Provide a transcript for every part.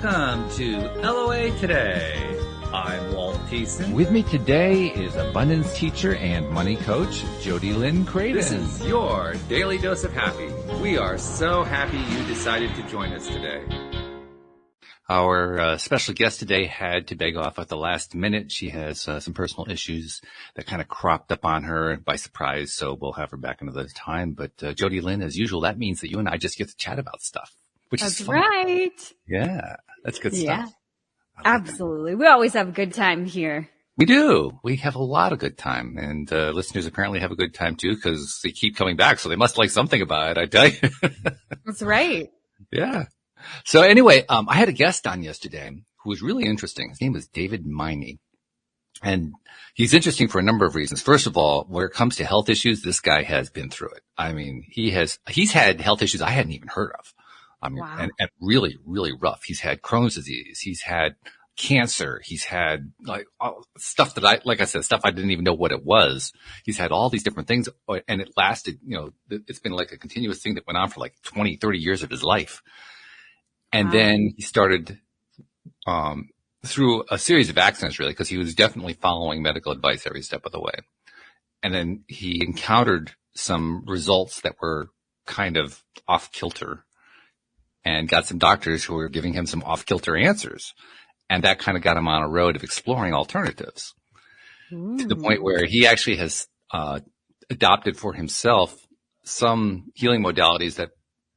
Welcome to LOA Today. I'm Walt Thiessen. With me today is abundance teacher and money coach, Jody Lynn Creighton. This is your daily dose of happy. We are so happy you decided to join us today. Our special guest today had to beg off at the last minute. She has some personal issues that kind of cropped up on her by surprise, so we'll have her back another time. But Jody Lynn, as usual, that means that you and I just get to chat about stuff, which is fun. That's right. Yeah, that's good stuff. Yeah, absolutely. We always have a good time here. We do. We have a lot of good time, and listeners apparently have a good time too because they keep coming back, so they must like something about it, I tell you. That's right. Yeah. So anyway, I had a guest on yesterday who was really interesting. His name was David Miney. And he's interesting for a number of reasons. First of all, when it comes to health issues, this guy has been through it. I mean, he's had health issues I hadn't even heard of. I mean, Wow. and really, really rough. He's had Crohn's disease. He's had cancer. He's had like stuff that like I said, stuff I didn't even know what it was. He's had all these different things and it lasted, it's been like a continuous thing that went on for like 20, 30 years of his life. And then he started, through a series of accidents really, because he was definitely following medical advice every step of the way. And then he encountered some results that were kind of off kilter and got some doctors who were giving him some off kilter answers. And that kind of got him on a road of exploring alternatives to the point where he actually has, adopted for himself some healing modalities that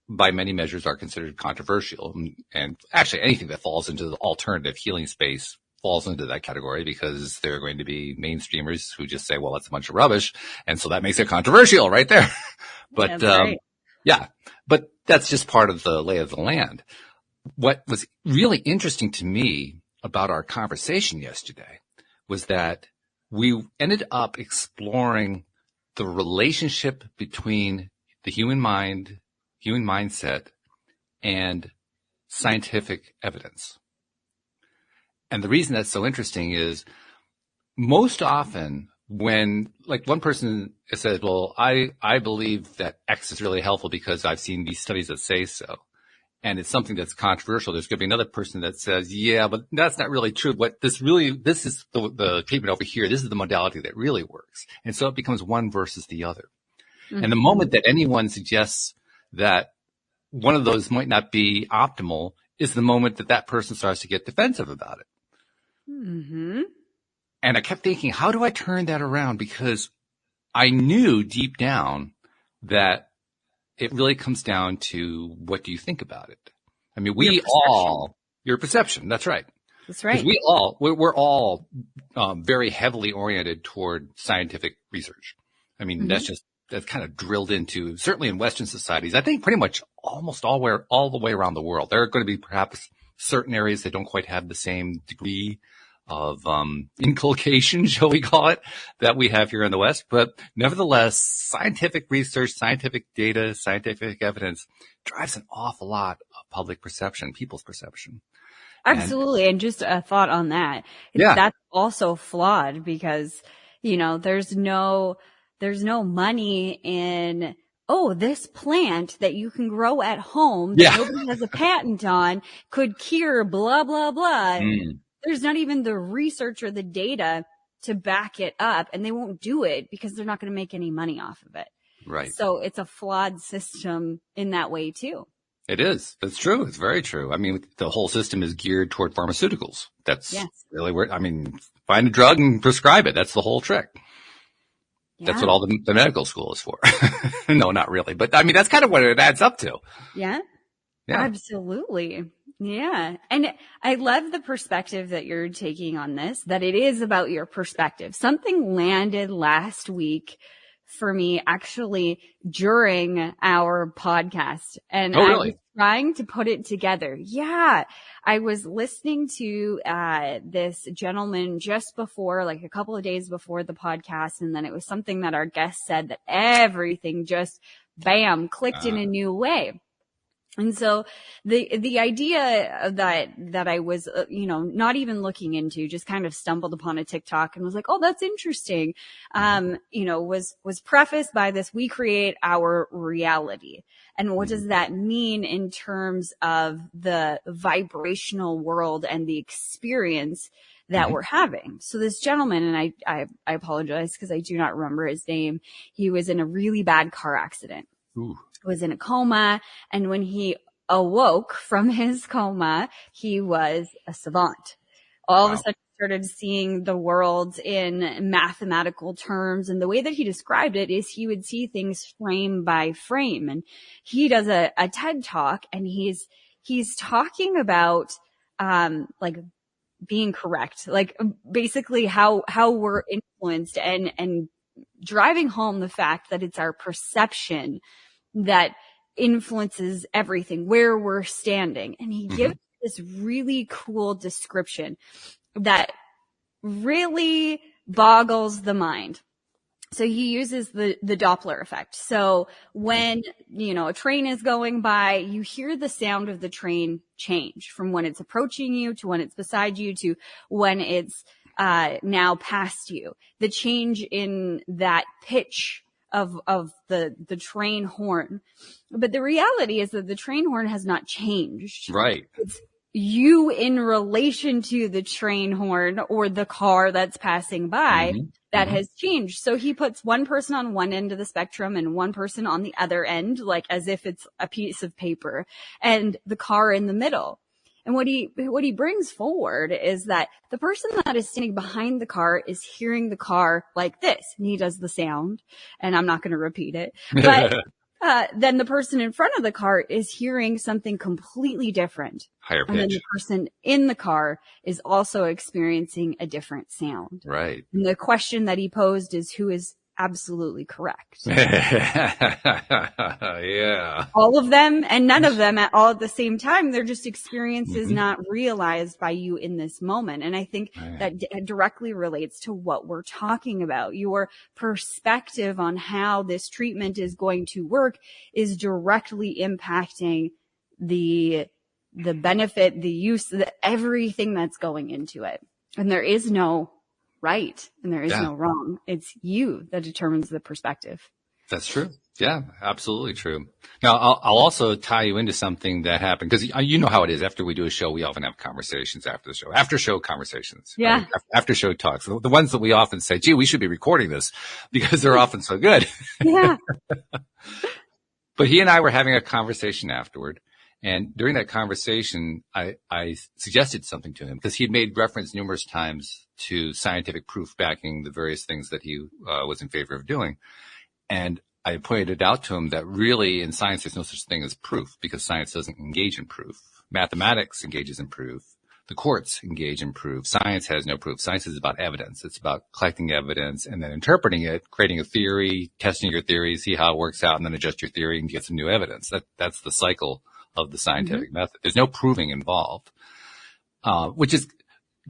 by many measures are considered controversial. And actually anything that falls into the alternative healing space falls into that category because there are going to be mainstreamers who just say, well, that's a bunch of rubbish. And so that makes it controversial right there. But, right. Yeah, but that's just part of the lay of the land. What was really interesting to me about our conversation yesterday was that we ended up exploring the relationship between the human mind, human mindset, and scientific evidence. And the reason that's so interesting is most often when like one person says, well, I believe that X is really helpful because I've seen these studies that say so. And it's something that's controversial. There's going to be another person that says, yeah, but that's not really true. This is the treatment over here. This is the modality that really works. And so it becomes one versus the other. Mm-hmm. And the moment that anyone suggests that one of those might not be optimal is the moment that that person starts to get defensive about it. Mm-hmm. And I kept thinking, how do I turn that around? Because I knew deep down that it really comes down to what do you think about it? I mean, your perception. That's right. That's right. We're all very heavily oriented toward scientific research. I mean, that's kind of drilled into, certainly in Western societies, I think pretty much almost all the way around the world. There are going to be perhaps certain areas that don't quite have the same degree of inculcation, shall we call it, that we have here in the West. But nevertheless, scientific research, scientific data, scientific evidence drives an awful lot of public perception, people's perception. Absolutely. And just a thought on that. Yeah. That's also flawed because, there's no money in, this plant that you can grow at home that nobody has a patent on could cure blah, blah, blah. There's not even the research or the data to back it up, and they won't do it because they're not going to make any money off of it. Right. So it's a flawed system in that way too. It is. That's true. It's very true. I mean, the whole system is geared toward pharmaceuticals. That's really where, find a drug and prescribe it. That's the whole trick. Yeah. That's what all the medical school is for. No, not really. But that's kind of what it adds up to. Yeah. Absolutely. Yeah. And I love the perspective that you're taking on this, that it is about your perspective. Something landed last week for me actually during our podcast. And I was trying to put it together. Yeah. I was listening to this gentleman just before, like a couple of days before the podcast. And then it was something that our guest said that everything just bam, clicked in a new way. And so the idea that I was, not even looking into, just kind of stumbled upon a TikTok and was like, oh, that's interesting. Was prefaced by this: we create our reality. And what does that mean in terms of the vibrational world and the experience that we're having? So this gentleman, and I apologize because I do not remember his name. He was in a really bad car accident. Ooh. Was in a coma, and when he awoke from his coma, he was a savant. All of a sudden, he started seeing the world in mathematical terms, and the way that he described it is he would see things frame by frame. And he does a TED Talk, and he's talking about like being correct, like basically how we're influenced, and driving home the fact that it's our perception that influences everything, where we're standing. And he gives this really cool description that really boggles the mind. So he uses the Doppler effect. So when, a train is going by, you hear the sound of the train change from when it's approaching you to when it's beside you to when it's now past you. The change in that pitch of the train horn. But the reality is that the train horn has not changed. Right. It's you in relation to the train horn or the car that's passing by that has changed. So he puts one person on one end of the spectrum and one person on the other end, like as if it's a piece of paper, and the car in the middle. And what he brings forward is that the person that is standing behind the car is hearing the car like this. And he does the sound, and I'm not going to repeat it. But then the person in front of the car is hearing something completely different. Higher pitch. And then the person in the car is also experiencing a different sound. Right. And the question that he posed is, who is absolutely correct? Yeah. All of them and none of them all at the same time. They're just experiences not realized by you in this moment. And I think that directly relates to what we're talking about. Your perspective on how this treatment is going to work is directly impacting the benefit, the use, everything that's going into it. And there is no right and there is no wrong. It's you that determines the perspective. That's true. Yeah, absolutely true. Now, I'll also tie you into something that happened, because you know how it is. After we do a show, we often have conversations after the show, after show conversations. Yeah. Right? After show talks. The ones that we often say, gee, we should be recording this because they're often so good. Yeah. But he and I were having a conversation afterward. And during that conversation, I suggested something to him because he had made reference numerous times to scientific proof backing the various things that he was in favor of doing. And I pointed out to him that really in science, there's no such thing as proof, because science doesn't engage in proof. Mathematics engages in proof. The courts engage in proof. Science has no proof. Science is about evidence. It's about collecting evidence and then interpreting it, creating a theory, testing your theory, see how it works out, and then adjust your theory and get some new evidence. That's the cycle of the scientific method. There's no proving involved, which is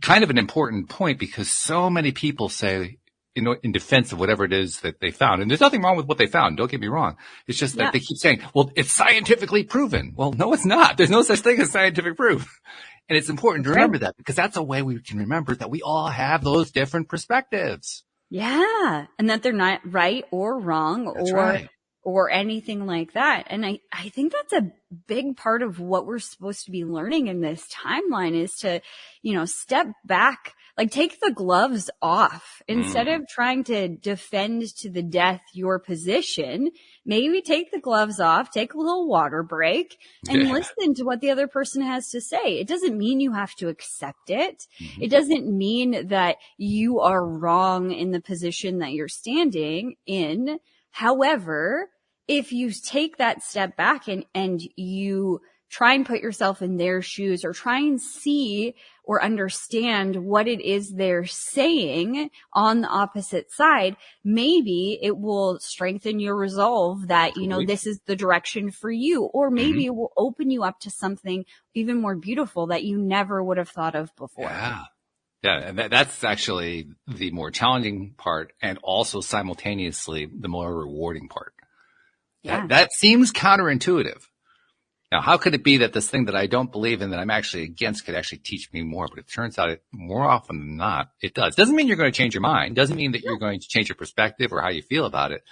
kind of an important point, because so many people say, in defense of whatever it is that they found, and there's nothing wrong with what they found, don't get me wrong. It's just that they keep saying, well, it's scientifically proven. Well, no, it's not. There's no such thing as scientific proof. And it's important to remember that, because that's a way we can remember that we all have those different perspectives. Yeah. And that they're not right or wrong or anything like that. And I think that's a big part of what we're supposed to be learning in this timeline is to, step back, like take the gloves off instead of trying to defend to the death your position. Maybe take the gloves off, take a little water break and listen to what the other person has to say. It doesn't mean you have to accept it. It doesn't mean that you are wrong in the position that you're standing in. However, if you take that step back and you try and put yourself in their shoes or try and see or understand what it is they're saying on the opposite side, maybe it will strengthen your resolve that, this is the direction for you, or maybe it will open you up to something even more beautiful that you never would have thought of before. Yeah, and that's actually the more challenging part, and also simultaneously the more rewarding part. Yeah. That seems counterintuitive. Now, how could it be that this thing that I don't believe in, that I'm actually against, could actually teach me more? But it turns out more often than not, it does. Doesn't mean you're going to change your mind. Doesn't mean that you're going to change your perspective or how you feel about it.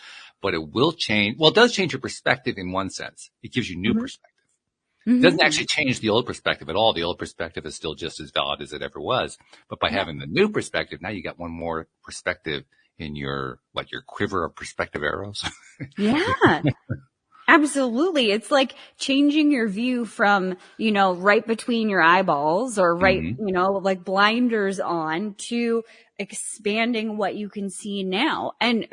But it will change. Well, it does change your perspective in one sense. It gives you new perspective. It doesn't actually change the old perspective at all. The old perspective is still just as valid as it ever was. But by having the new perspective, now you got one more perspective in your quiver of perspective arrows. Yeah. Absolutely. It's like changing your view from, right between your eyeballs or right, like blinders on, to expanding what you can see now. And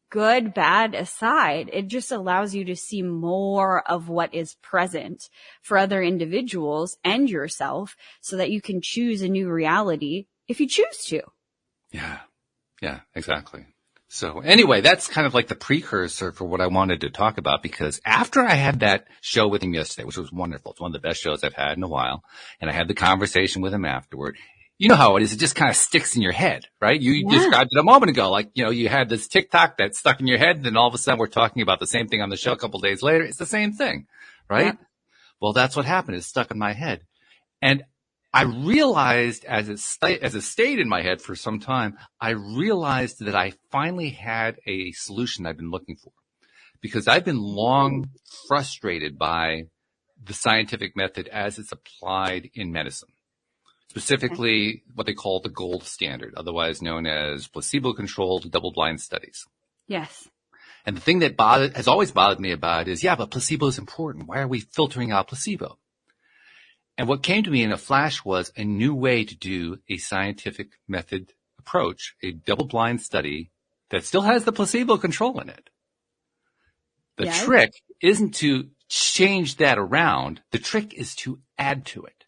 good, bad aside, it just allows you to see more of what is present for other individuals and yourself, so that you can choose a new reality if you choose to. Yeah, exactly. So anyway, that's kind of like the precursor for what I wanted to talk about, because after I had that show with him yesterday, which was wonderful, it's one of the best shows I've had in a while, and I had the conversation with him afterward. You know how it is. It just kind of sticks in your head, right? You described it a moment ago. Like, you had this TikTok that stuck in your head, and then all of a sudden we're talking about the same thing on the show a couple of days later. It's the same thing, right? Yeah. Well, that's what happened. It stuck in my head. And I realized as it stayed in my head for some time, I realized that I finally had a solution I've been looking for, because I've been long frustrated by the scientific method as it's applied in medicine, specifically what they call the gold standard, otherwise known as placebo-controlled double-blind studies. Yes. And the thing that has always bothered me about it is, but placebo is important. Why are we filtering out placebo? And what came to me in a flash was a new way to do a scientific method approach, a double-blind study that still has the placebo control in it. The trick isn't to change that around. The trick is to add to it.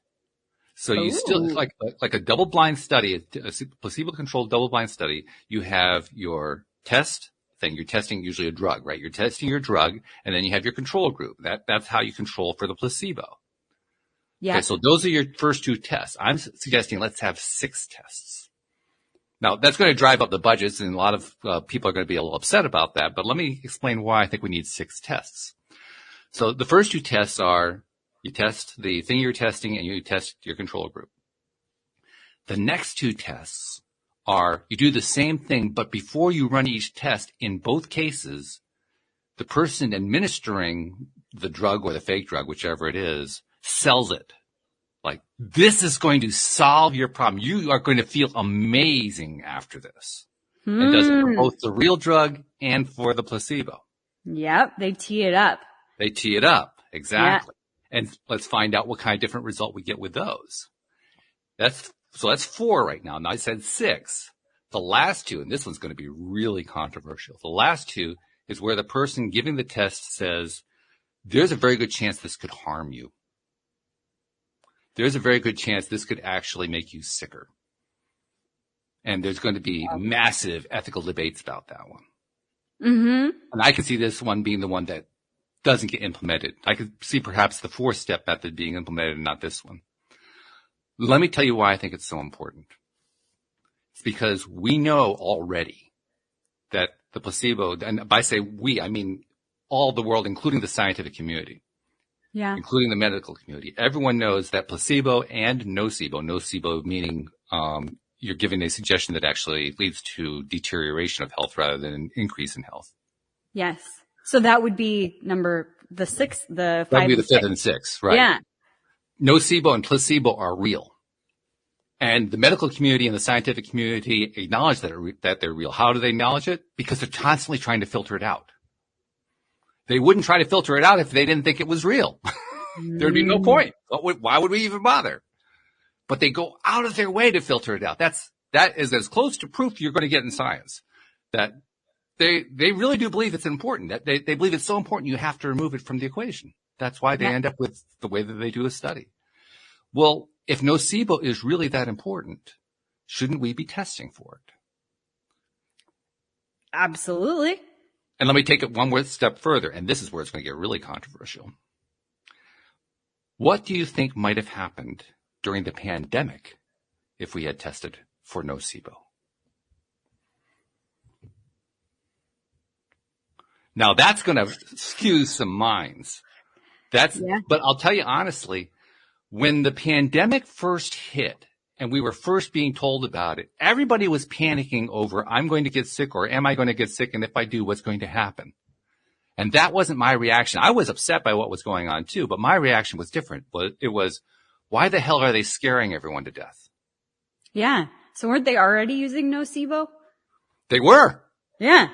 So you still, like a double-blind study, a placebo-controlled double-blind study, you have your test thing. You're testing usually a drug, right? You're testing your drug, and then you have your control group. That's how you control for the placebo. Yeah. Okay, so those are your first two tests. I'm suggesting let's have 6 tests. Now, that's going to drive up the budgets, and a lot of people are going to be a little upset about that, but let me explain why I think we need 6 tests. So the first 2 tests are, you test the thing you're testing and you test your control group. The next 2 tests are, you do the same thing, but before you run each test, in both cases, the person administering the drug or the fake drug, whichever it is, sells it. Like, this is going to solve your problem. You are going to feel amazing after this. It does it for both the real drug and for the placebo. Yep, they tee it up. They tee it up, exactly. Yeah. And let's find out what kind of different result we get with those. That's 4 right now. Now I said 6. The last 2, and this one's going to be really controversial. The last 2 is where the person giving the test says, there's a very good chance this could harm you. There's a very good chance this could actually make you sicker. And there's going to be massive ethical debates about that one. Mm-hmm. And I can see this one being the one that doesn't get implemented. I could see perhaps the 4-step method being implemented and not this one. Let me tell you why I think it's so important. It's because we know already that the placebo, and by say we, I mean all the world, including the scientific community. Yeah. Including the medical community. Everyone knows that placebo and nocebo meaning you're giving a suggestion that actually leads to deterioration of health rather than an increase in health. Yes. So that would be the 6th, the 5th. That would be the 5th and 6th, right? Yeah. Nocebo and placebo are real. And the medical community and the scientific community acknowledge that they're real. How do they acknowledge it? Because they're constantly trying to filter it out. They wouldn't try to filter it out if they didn't think it was real. There'd be no point. Why would we even bother? But they go out of their way to filter it out. That is as close to proof you're going to get in science. That they really do believe it's important. That they believe it's so important you have to remove it from the equation. That's why they end up with the way that they do a study. Well, if nocebo is really that important, shouldn't we be testing for it? Absolutely. And let me take it one more step further, and this is where it's going to get really controversial. What do you think might have happened during the pandemic if we had tested for nocebo? Now, that's going to skew some minds. But I'll tell you honestly, when the pandemic first hit and we were first being told about it, everybody was panicking over, I'm going to get sick, or am I going to get sick? And if I do, what's going to happen? And that wasn't my reaction. I was upset by what was going on too, but my reaction was different. It was, why the hell are they scaring everyone to death? Yeah. So weren't they already using nocebo? They were. Yeah.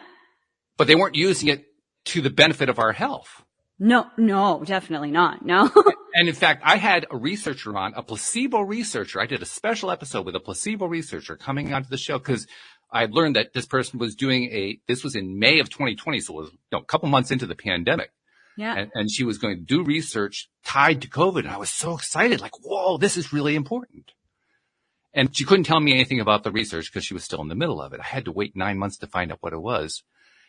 But they weren't using it to the benefit of our health. No, definitely not. No. And in fact, I had a researcher on, a placebo researcher. I did a special episode with a placebo researcher coming onto the show because I had learned that this person was this was in May of 2020. So it was a couple months into the pandemic. Yeah. And she was going to do research tied to COVID. And I was so excited, like, whoa, this is really important. And she couldn't tell me anything about the research because she was still in the middle of it. I had to wait 9 months to find out what it was.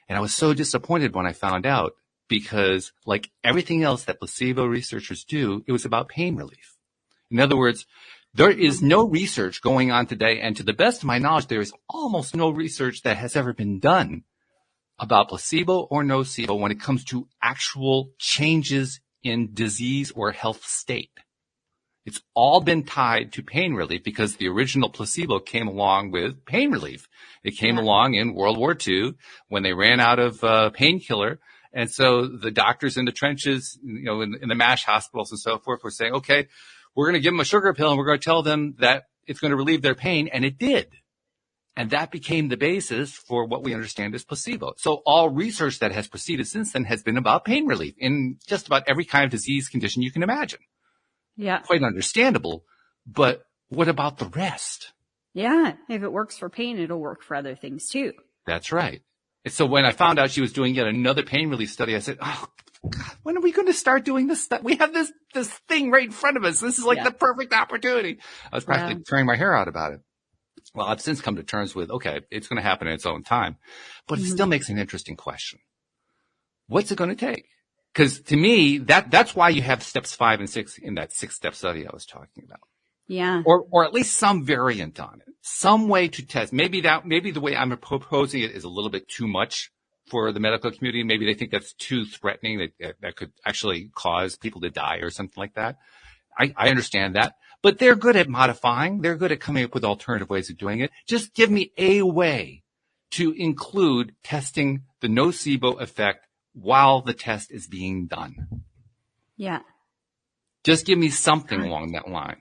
And I was so disappointed when I found out because, like everything else that placebo researchers do, it was about pain relief. In other words, there is no research going on today. And to the best of my knowledge, there is almost no research that has ever been done about placebo or nocebo when it comes to actual changes in disease or health state. It's all been tied to pain relief because the original placebo came along with pain relief. It came along in World War II when they ran out of painkiller. And so the doctors in the trenches, in the MASH hospitals and so forth were saying, okay, we're going to give them a sugar pill and we're going to tell them that it's going to relieve their pain. And it did. And that became the basis for what we understand as placebo. So all research that has proceeded since then has been about pain relief in just about every kind of disease condition you can imagine. Yeah. Quite understandable. But what about the rest? Yeah. If it works for pain, it'll work for other things too. That's right. And so when I found out she was doing yet another pain relief study, I said, oh, God, when are we going to start doing this stuff? We have this thing right in front of us. This is like the perfect opportunity. I was practically tearing my hair out about it. Well, I've since come to terms with, okay, it's going to happen in its own time, but it still makes an interesting question. What's it going to take? Because to me, that's why you have steps 5 and 6 in that 6-step study I was talking about. Yeah. Or at least some variant on it, some way to test. Maybe the way I'm proposing it is a little bit too much for the medical community. Maybe they think that's too threatening, that could actually cause people to die or something like that. I understand that, but they're good at modifying. They're good at coming up with alternative ways of doing it. Just give me a way to include testing the nocebo effect while the test is being done. Yeah. Just give me something along that line.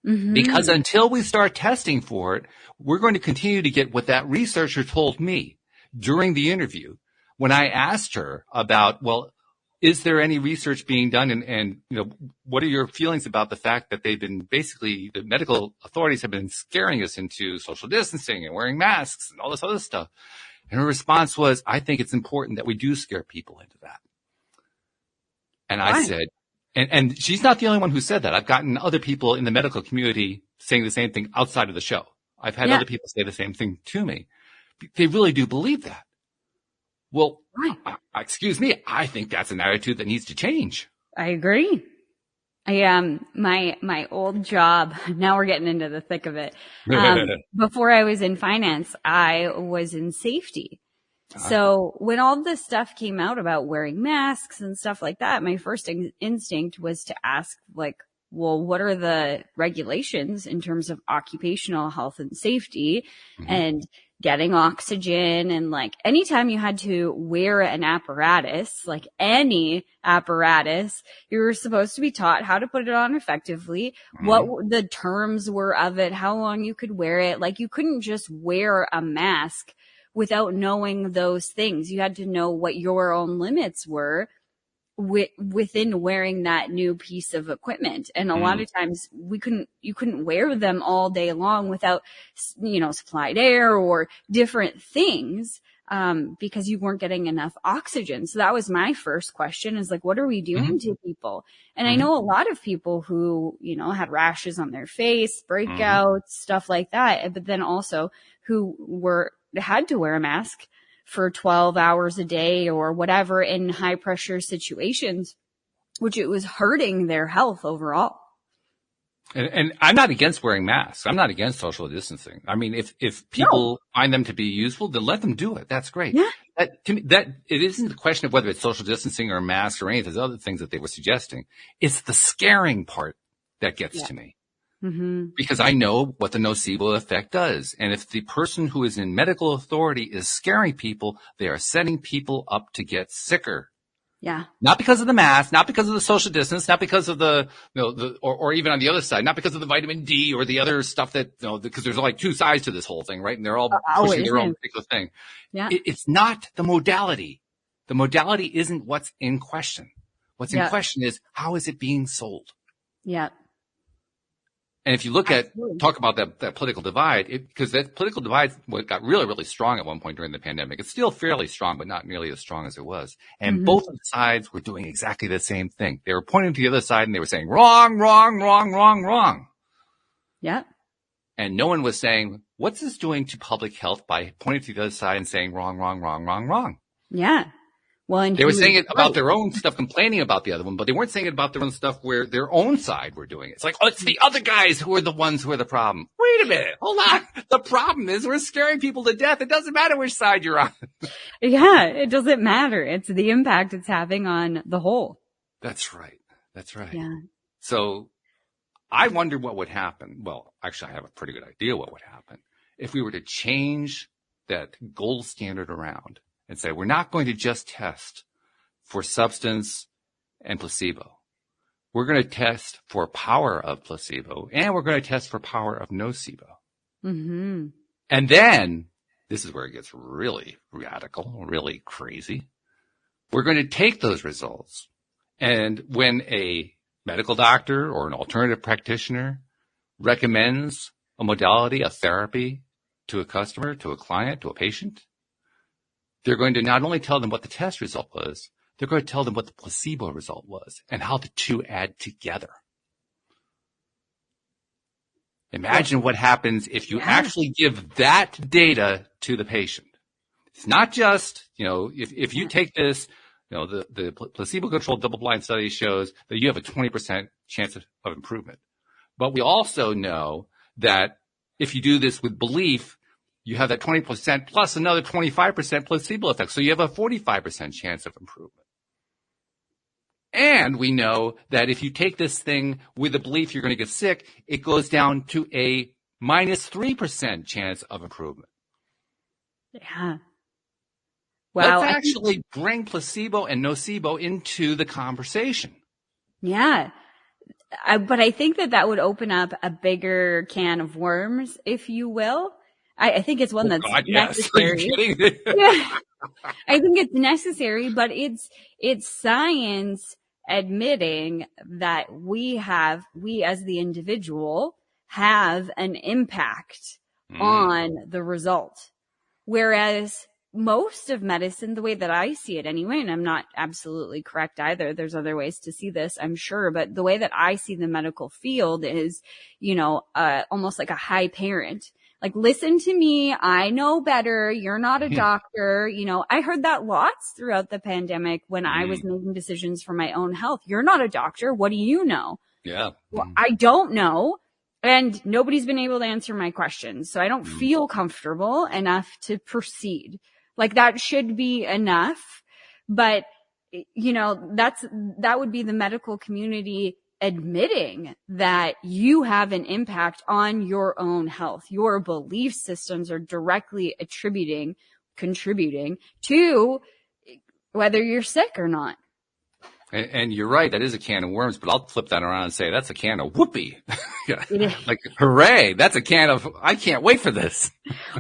Mm-hmm. Because until we start testing for it, we're going to continue to get what that researcher told me during the interview when I asked her about, well, is there any research being done? And what are your feelings about the fact that the medical authorities have been scaring us into social distancing and wearing masks and all this other stuff? And her response was, I think it's important that we do scare people into that. And I said, and she's not the only one who said that. I've gotten other people in the medical community saying the same thing outside of the show. I've had other people say the same thing to me. They really do believe that. Well, excuse me, I think that's an attitude that needs to change. I agree. My old job, now we're getting into the thick of it. Before I was in finance, I was in safety. So when all this stuff came out about wearing masks and stuff like that, my first instinct was to ask, like, well, what are the regulations in terms of occupational health and safety and getting oxygen? And like anytime you had to wear an apparatus, like any apparatus, you were supposed to be taught how to put it on effectively, what the terms were of it, how long you could wear it. Like you couldn't just wear a mask without knowing those things. You had to know what your own limits were within wearing that new piece of equipment. And a lot of times you couldn't wear them all day long without, supplied air or different things, because you weren't getting enough oxygen. So that was my first question, is like, what are we doing to people? And I know a lot of people who, had rashes on their face, breakouts, stuff like that, but then also who had to wear a mask for 12 hours a day or whatever in high pressure situations, which it was hurting their health overall. And I'm not against wearing masks. I'm not against social distancing. I mean, if people find them to be useful, then let them do it. That's great. Yeah. To me, that it isn't the question of whether it's social distancing or masks or any of those other things that they were suggesting. It's the scaring part that gets to me. Mm-hmm. Because I know what the nocebo effect does. And if the person who is in medical authority is scaring people, they are setting people up to get sicker. Yeah. Not because of the mask, not because of the social distance, not because of or even on the other side, not because of the vitamin D or the other stuff that, because there's like two sides to this whole thing, right? And they're all pushing their own particular thing. Yeah. It's not the modality. The modality isn't what's in question. What's in question is, how is it being sold? Yeah. And if you look talk about that political divide, because that political divide got really, really strong at one point during the pandemic. It's still fairly strong, but not nearly as strong as it was. And both sides were doing exactly the same thing. They were pointing to the other side and they were saying, wrong, wrong, wrong, wrong, wrong. Yeah. And no one was saying, what's this doing to public health by pointing to the other side and saying, wrong, wrong, wrong, wrong, wrong. Yeah. Well, and they were saying it about their own stuff, complaining about the other one, but they weren't saying it about their own stuff where their own side were doing it. It's like, oh, it's the other guys who are the ones who are the problem. Wait a minute. Hold on. The problem is we're scaring people to death. It doesn't matter which side you're on. Yeah, it doesn't matter. It's the impact it's having on the whole. That's right. That's right. Yeah. So I wonder what would happen. Well, actually, I have a pretty good idea what would happen if we were to change that gold standard around and say, we're not going to just test for substance and placebo. We're going to test for power of placebo, and we're going to test for power of nocebo. Mm-hmm. And then, this is where it gets really radical, really crazy. We're going to take those results, and when a medical doctor or an alternative practitioner recommends a modality, a therapy to a customer, to a client, to a patient, they're going to not only tell them what the test result was, they're going to tell them what the placebo result was and how the two add together. Imagine what happens if you actually give that data to the patient. It's not just, if you take this, the placebo-controlled double-blind study shows that you have a 20% chance of improvement. But we also know that if you do this with belief, you have that 20% plus another 25% placebo effect. So you have a 45% chance of improvement. And we know that if you take this thing with the belief you're going to get sick, it goes down to a minus 3% chance of improvement. Yeah. Wow. Let's actually bring placebo and nocebo into the conversation. Yeah. But I think that would open up a bigger can of worms, if you will. I think it's one that's necessary. Yeah. I think it's necessary, but it's science admitting that we as the individual have an impact on the result. Whereas most of medicine, the way that I see it anyway, and I'm not absolutely correct either. There's other ways to see this, I'm sure. But the way that I see the medical field is, almost like a high parent. Like, listen to me. I know better. You're not a doctor. I heard that lots throughout the pandemic when I was making decisions for my own health. You're not a doctor. What do you know? Yeah. Well, I don't know. And nobody's been able to answer my questions. So I don't feel comfortable enough to proceed. Like, that should be enough. But, that would be the medical community admitting that you have an impact on your own health. Your belief systems are directly contributing to whether you're sick or not. And you're right, that is a can of worms, but I'll flip that around and say that's a can of whoopee. Like, hooray, that's a can of, I can't wait for this.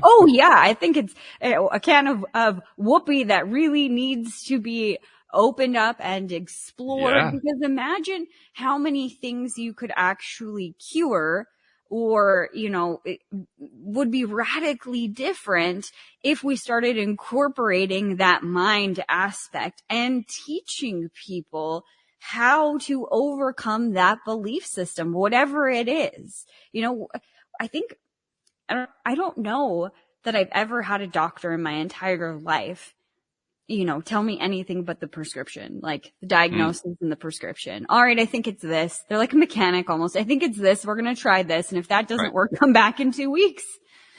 Oh, yeah, I think it's a can of whoopee that really needs to be opened up and explored, because imagine how many things you could actually cure, or, it would be radically different if we started incorporating that mind aspect and teaching people how to overcome that belief system, whatever it is. I think, I don't know that I've ever had a doctor in my entire life tell me anything but the prescription, like the diagnosis and the prescription. All right, I think it's this. They're like a mechanic almost. I think it's this. We're going to try this. And if that doesn't work, come back in 2 weeks.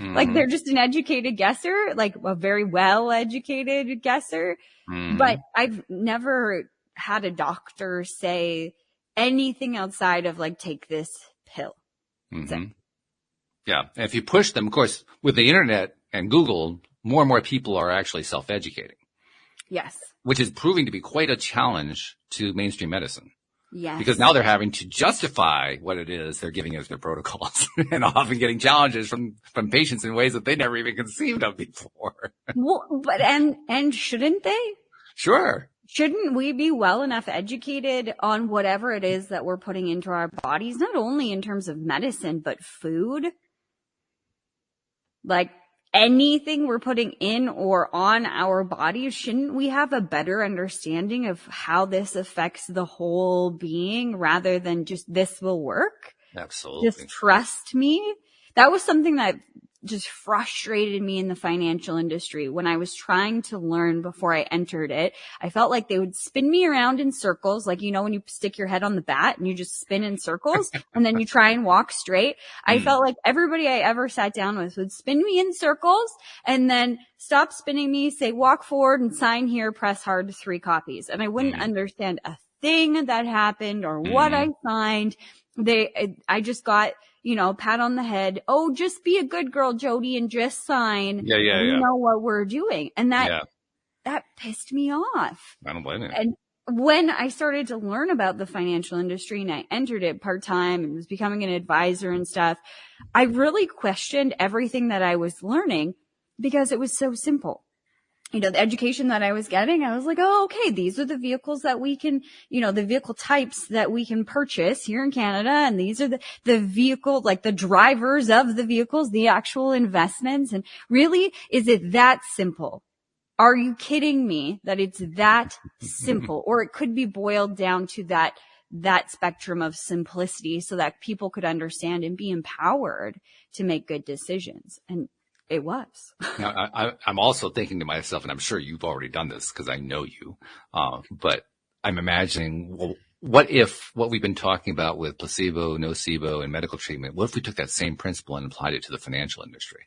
Like they're just an educated guesser, like a very well educated guesser. But I've never had a doctor say anything outside of like, take this pill. Yeah. And if you push them, of course, with the internet and Google, more and more people are actually self-educating. Yes. Which is proving to be quite a challenge to mainstream medicine. Yes. Because now they're having to justify what it is they're giving as their protocols and often getting challenges from patients in ways that they never even conceived of before. Well, but, and shouldn't they? Sure. Shouldn't we be well enough educated on whatever it is that we're putting into our bodies, not only in terms of medicine, but food? Like anything we're putting in or on our bodies, shouldn't we have a better understanding of how this affects the whole being rather than just this will work? Absolutely. Just trust me. That was something that just frustrated me in the financial industry when I was trying to learn before I entered it. I felt like they would spin me around in circles, like, when you stick your head on the bat and you just spin in circles and then you try and walk straight. I felt like everybody I ever sat down with would spin me in circles and then stop spinning me, say walk forward and sign here, press hard, 3 copies. And I wouldn't understand a thing that happened or what I signed. I just got, pat on the head. Oh, just be a good girl, Jody, and just sign. Yeah. We know what we're doing. And that pissed me off. I don't blame you. And when I started to learn about the financial industry and I entered it part-time and was becoming an advisor and stuff, I really questioned everything that I was learning because it was so simple. The education that I was getting, I was like, oh, okay, these are the vehicles that we can, the vehicle types that we can purchase here in Canada. And these are the vehicle, like the drivers of the vehicles, the actual investments. And really, is it that simple? Are you kidding me that it's that simple? Or it could be boiled down to that spectrum of simplicity so that people could understand and be empowered to make good decisions. And it was. Now, I'm also thinking to myself, and I'm sure you've already done this because I know you, but I'm imagining, well, what if what we've been talking about with placebo, nocebo, and medical treatment, what if we took that same principle and applied it to the financial industry?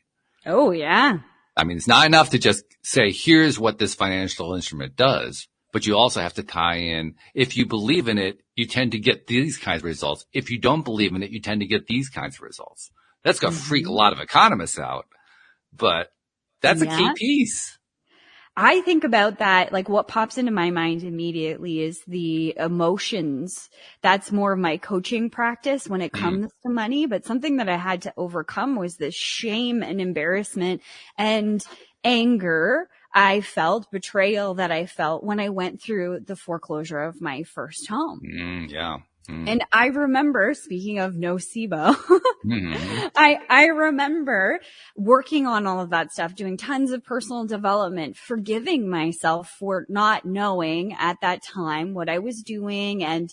Oh, yeah. I mean, it's not enough to just say, here's what this financial instrument does, but you also have to tie in, if you believe in it, you tend to get these kinds of results. If you don't believe in it, you tend to get these kinds of results. That's going to freak a lot of economists out. But that's a key piece. I think about that, like what pops into my mind immediately is the emotions. That's more of my coaching practice when it comes to money. But something that I had to overcome was the shame and embarrassment and anger I felt, betrayal that I felt when I went through the foreclosure of my first home. And I remember, speaking of nocebo, I remember working on all of that stuff, doing tons of personal development, forgiving myself for not knowing at that time what I was doing and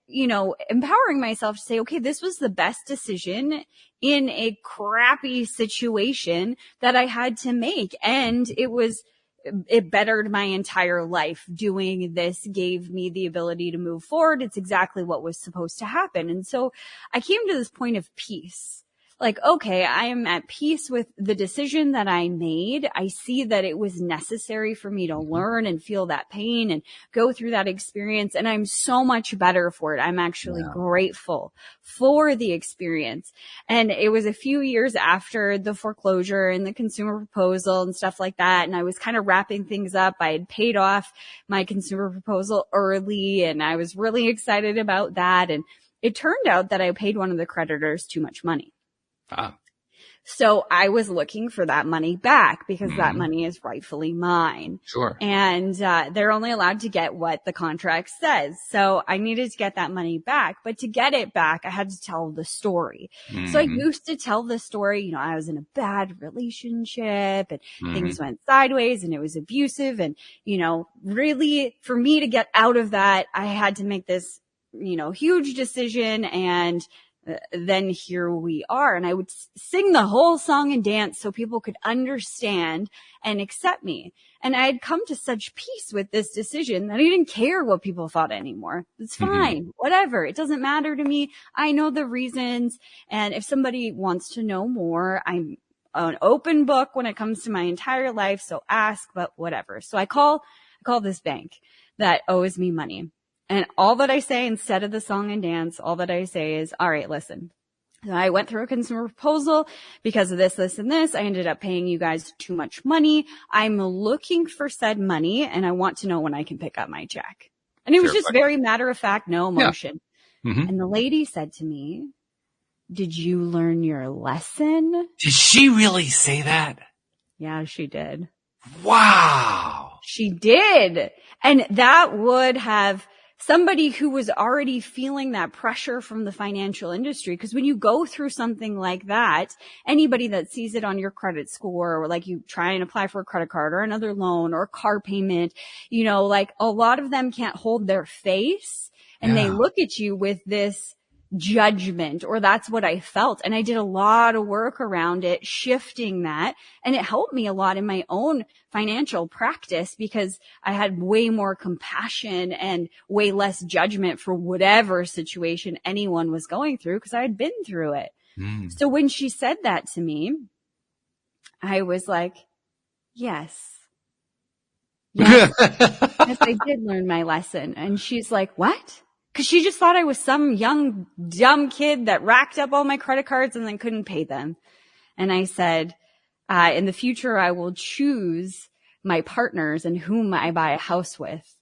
empowering myself to say, okay, this was the best decision in a crappy situation that I had to make. And it bettered my entire life. Doing this gave me the ability to move forward. It's exactly what was supposed to happen. And so I came to this point of peace. Like, okay, I am at peace with the decision that I made. I see that it was necessary for me to learn and feel that pain and go through that experience. And I'm so much better for it. I'm actually grateful for the experience. And it was a few years after the foreclosure and the consumer proposal and stuff like that. And I was kind of wrapping things up. I had paid off my consumer proposal early and I was really excited about that. And it turned out that I paid one of the creditors too much money. So I was looking for that money back because that money is rightfully mine. Sure. And they're only allowed to get what the contract says. So I needed to get that money back. But to get it back, I had to tell the story. So I used to tell the story, I was in a bad relationship and things went sideways and it was abusive. And, really for me to get out of that, I had to make this, huge decision and then here we are. And I would sing the whole song and dance so people could understand and accept me. And I had come to such peace with this decision that I didn't care what people thought anymore. It's fine. Whatever. It doesn't matter to me. I know the reasons. And if somebody wants to know more, I'm an open book when it comes to my entire life. So ask, but whatever. So I call this bank that owes me money. And all that I say instead of the song and dance, all that I say is, all right, listen, I went through a consumer proposal because of this, this, and this. I ended up paying you guys too much money. I'm looking for said money and I want to know when I can pick up my check. And it was just very matter of fact, no emotion. Yeah. And the lady said to me, did you learn your lesson? Did she really say that? Yeah, she did. Wow. She did. And that would have somebody who was already feeling that pressure from the financial industry. Because when you go through something like that, anybody that sees it on your credit score, or like you try and apply for a credit card or another loan or a car payment, you know, like a lot of them can't hold their face and they look at you with this judgment, or that's what I felt. And I did a lot of work around it, shifting that. And it helped me a lot in my own financial practice because I had way more compassion and way less judgment for whatever situation anyone was going through because I had been through it. So when she said that to me, I was like, yes, I did learn my lesson. And she's like, what? Because she just thought I was some young, dumb kid that racked up all my credit cards and then couldn't pay them. And I said, in the future, I will choose my partners and whom I buy a house with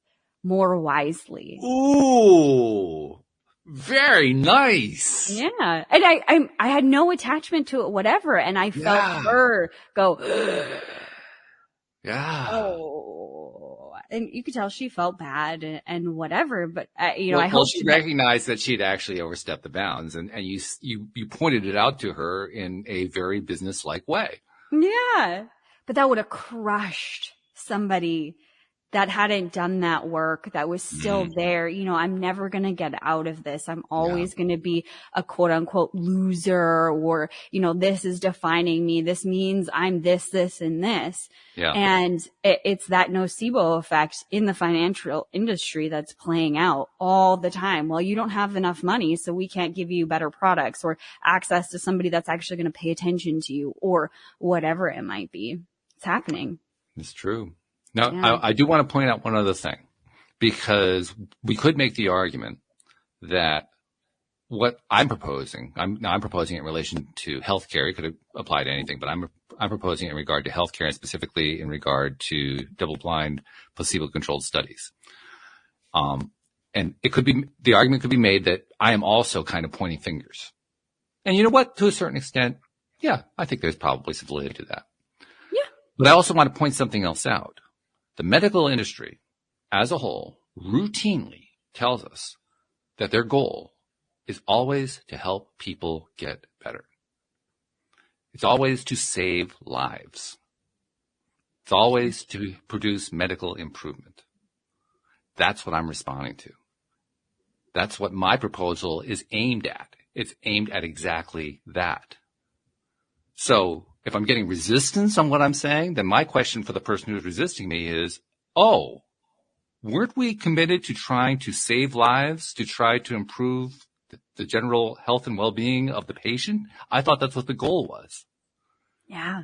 more wisely. Ooh, very nice. Yeah. And I had no attachment to it, whatever. And I felt her go, oh, and you could tell she felt bad and whatever, but you know, I hope she recognized that she'd actually overstepped the bounds, and you pointed it out to her in a very business-like way. Yeah, but that would have crushed somebody that hadn't done that work, that was still there. You know, I'm never going to get out of this. I'm always going to be a quote unquote loser, or, you know, this is defining me. This means I'm this, this, and this. Yeah. And it's that nocebo effect in the financial industry that's playing out all the time. Well, you don't have enough money, so we can't give you better products or access to somebody that's actually going to pay attention to you, or whatever it might be. It's happening. It's true. Now, I do want to point out one other thing, because we could make the argument that what I'm proposing, I'm proposing it in relation to healthcare. It could apply to anything, but I'm proposing it in regard to healthcare, and specifically in regard to double-blind, placebo-controlled studies. And the argument could be made that I am also kind of pointing fingers. And you know what? To a certain extent, yeah, I think there's probably some validity to that. Yeah. But I also want to point something else out. The medical industry as a whole routinely tells us that their goal is always to help people get better. It's always to save lives. It's always to produce medical improvement. That's what I'm responding to. That's what my proposal is aimed at. It's aimed at exactly that. So if I'm getting resistance on what I'm saying, then my question for the person who's resisting me is, oh, weren't we committed to trying to save lives, to try to improve the general health and well-being of the patient? I thought that's what the goal was. Yeah.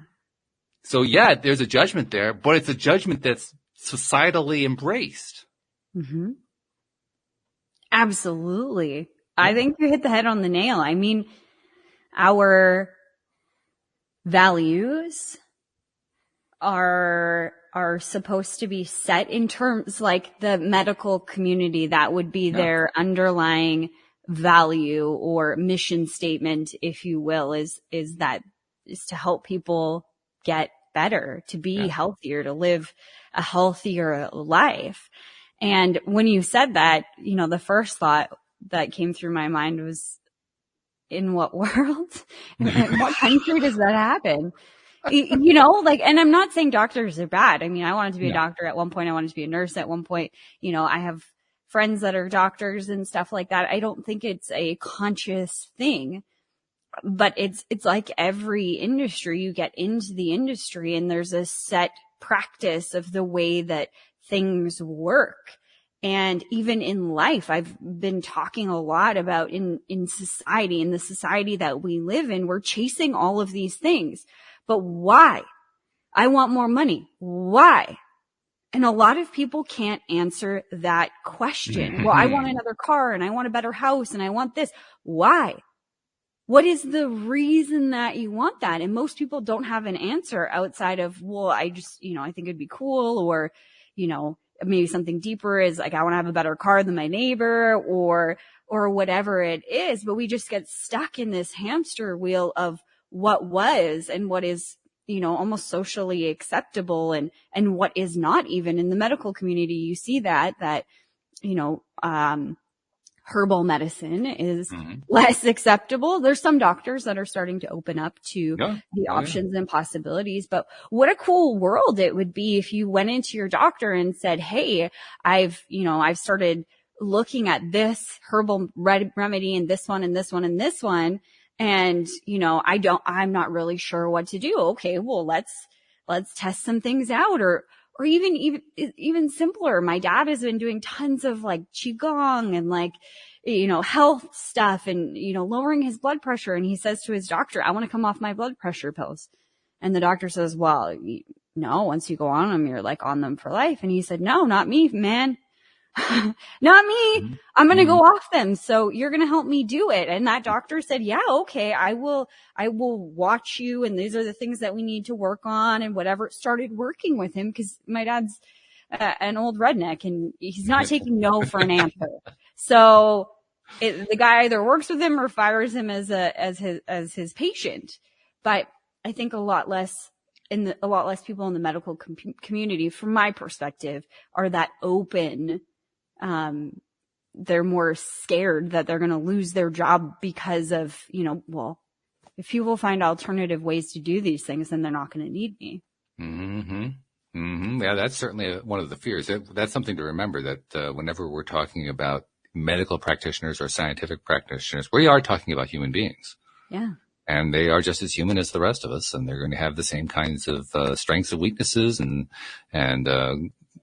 So yeah, there's a judgment there, but it's a judgment that's societally embraced. Mm-hmm. Absolutely. I think you hit the head on the nail. I mean, our values are supposed to be set in terms like the medical community. That would be their underlying value or mission statement, if you will, is to help people get better, to be healthier, to live a healthier life. And when you said that, you know, the first thought that came through my mind was, in what world? In what country does that happen? You know, like, and I'm not saying doctors are bad. I mean, I wanted to be a doctor at one point. I wanted to be a nurse at one point. You know, I have friends that are doctors and stuff like that. I don't think it's a conscious thing, but it's like every industry. You get into the industry and there's a set practice of the way that things work. And even in life, I've been talking a lot about in society, in the society that we live in, we're chasing all of these things. But why? I want more money. Why? And a lot of people can't answer that question. Well, I want another car and I want a better house and I want this. Why? What is the reason that you want that? And most people don't have an answer outside of, well, I just, I think it'd be cool, or, maybe something deeper is like, I want to have a better car than my neighbor, or whatever it is. But we just get stuck in this hamster wheel of what was and what is, almost socially acceptable and what is not. Even in the medical community, you see that, herbal medicine is less acceptable. There's some doctors that are starting to open up to the options and possibilities, but what a cool world it would be if you went into your doctor and said, hey, I've started looking at this herbal remedy and this one and this one and this one. And, I'm not really sure what to do. Okay, well, let's test some things out, or even simpler. My dad has been doing tons of like qigong and health stuff and, lowering his blood pressure. And he says to his doctor, I want to come off my blood pressure pills. And the doctor says, well, no, once you go on them, you're like on them for life. And he said, no, not me, man. Not me. I'm going to go off them. So you're going to help me do it. And that doctor said, yeah, okay, I will watch you. And these are the things that we need to work on and whatever. Started working with him because my dad's an old redneck and he's not taking no for an answer. So the guy either works with him or fires him as his patient. But I think a lot less people in the medical community, from my perspective, are that open. They're more scared that they're going to lose their job because of, if people find alternative ways to do these things, then they're not going to need me. Yeah, that's certainly one of the fears. That's something to remember, that whenever we're talking about medical practitioners or scientific practitioners, we are talking about human beings. Yeah. And they are just as human as the rest of us, and they're going to have the same kinds of strengths and weaknesses and